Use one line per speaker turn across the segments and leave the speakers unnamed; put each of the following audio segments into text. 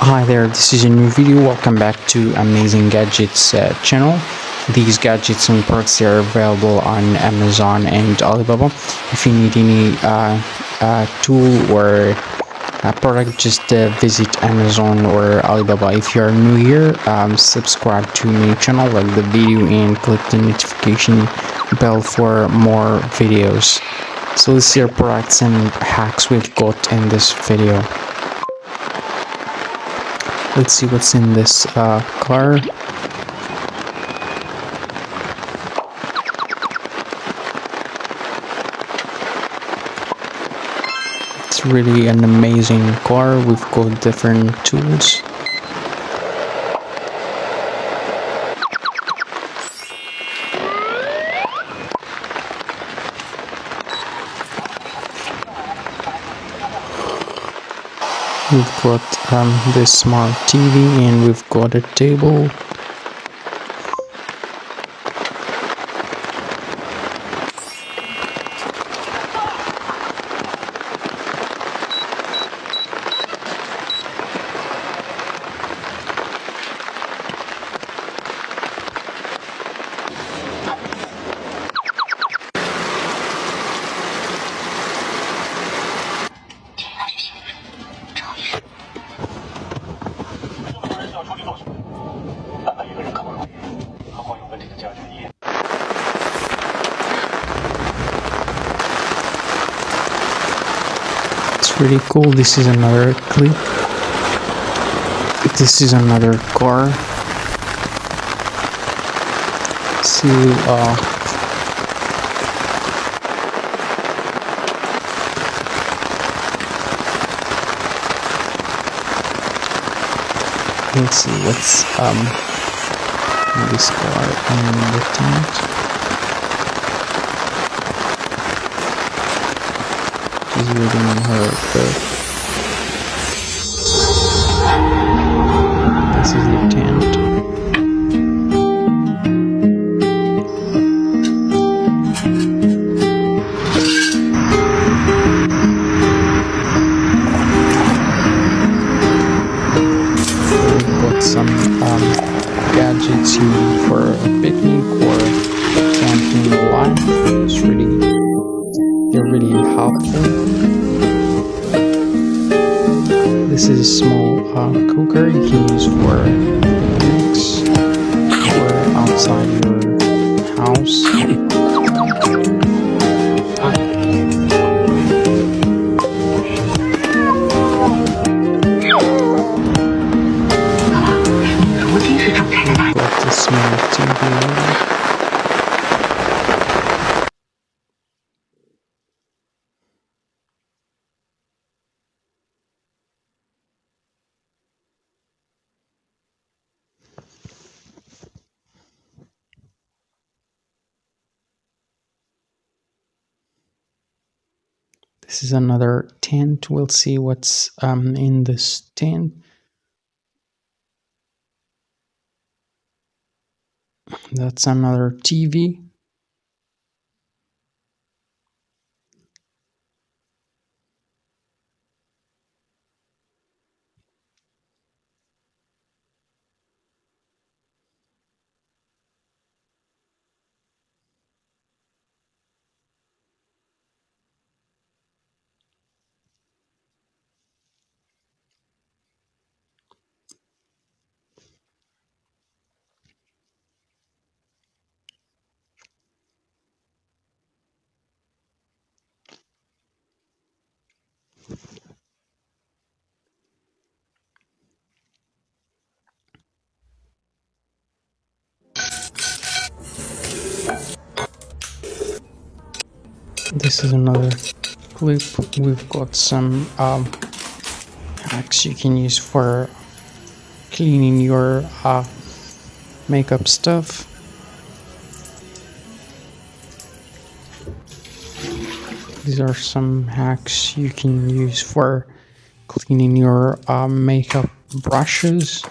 Hi there, this is a new video. Welcome back to Amazing Gadgets channel. These gadgets and products are available on Amazon and Alibaba. If you need any tool or product, just visit Amazon or Alibaba. If you are new here, subscribe to my channel, like the video, and click the notification bell for more videos. So let's see our products and hacks we've got in this video. Let's see what's in this car. It's really an amazing car. We've got different tools. We've got this smart TV, and we've got a table. It's really cool. This is another clip. This is another car. So let's see what's in this car in the tent. She's reading her book. This is the tent. We've got some gadgets you need for a picnic or camping life. They're really helpful. This is a small cooker you can use for picnics or outside your house. Got the small TV. This is another tent. We'll see what's in this tent. That's another TV. This is another clip. We've got some hacks you can use for cleaning your makeup stuff. These are some hacks you can use for cleaning your makeup brushes.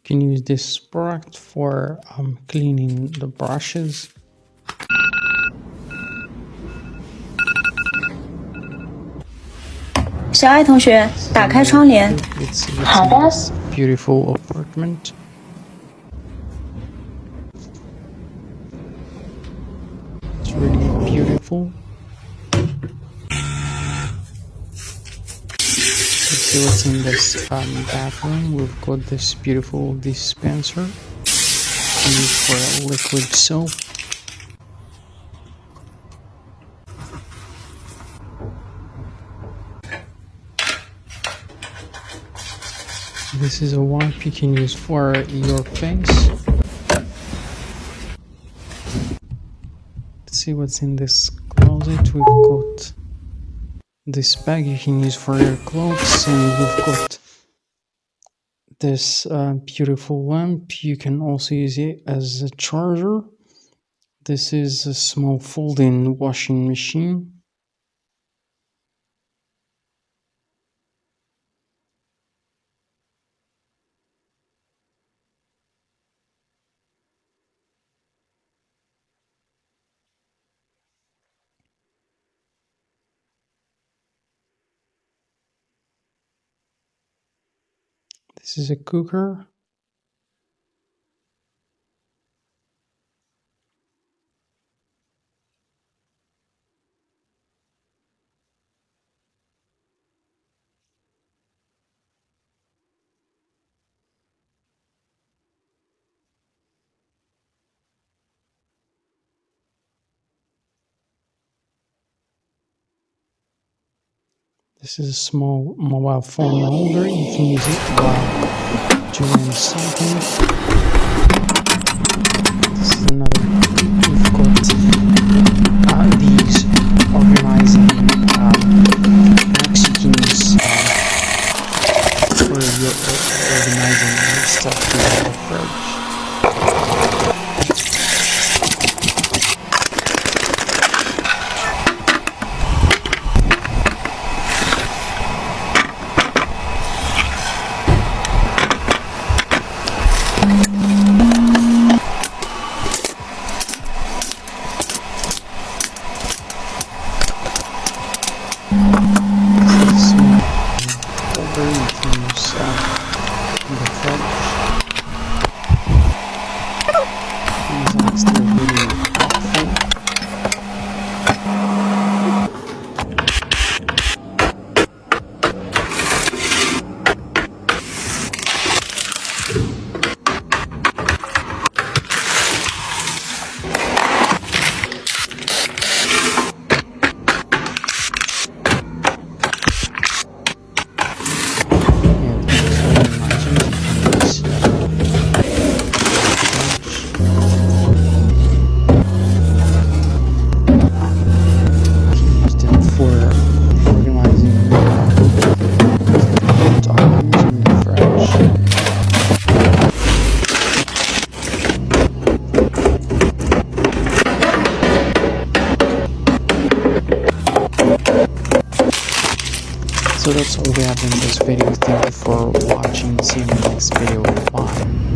can use this product for cleaning the brushes.
小爱同学，打开窗帘。好的。
Beautiful apartment. It's really beautiful. Let's see what's in this bathroom. We've got this beautiful dispenser used for liquid soap. This is a wipe you can use for your face. Let's see what's in this closet. We've got this bag you can use for your clothes, and we've got this beautiful lamp. You can also use it as a charger. This is a small fold-in washing machine. This is a cooker. This is a small mobile phone holder. You can use it while doing something. This is another. We've got these organizing racks you can use for your organizing stuff in the fridge. So that's all we have in this video. Thank you for watching. See you in the next video. Bye.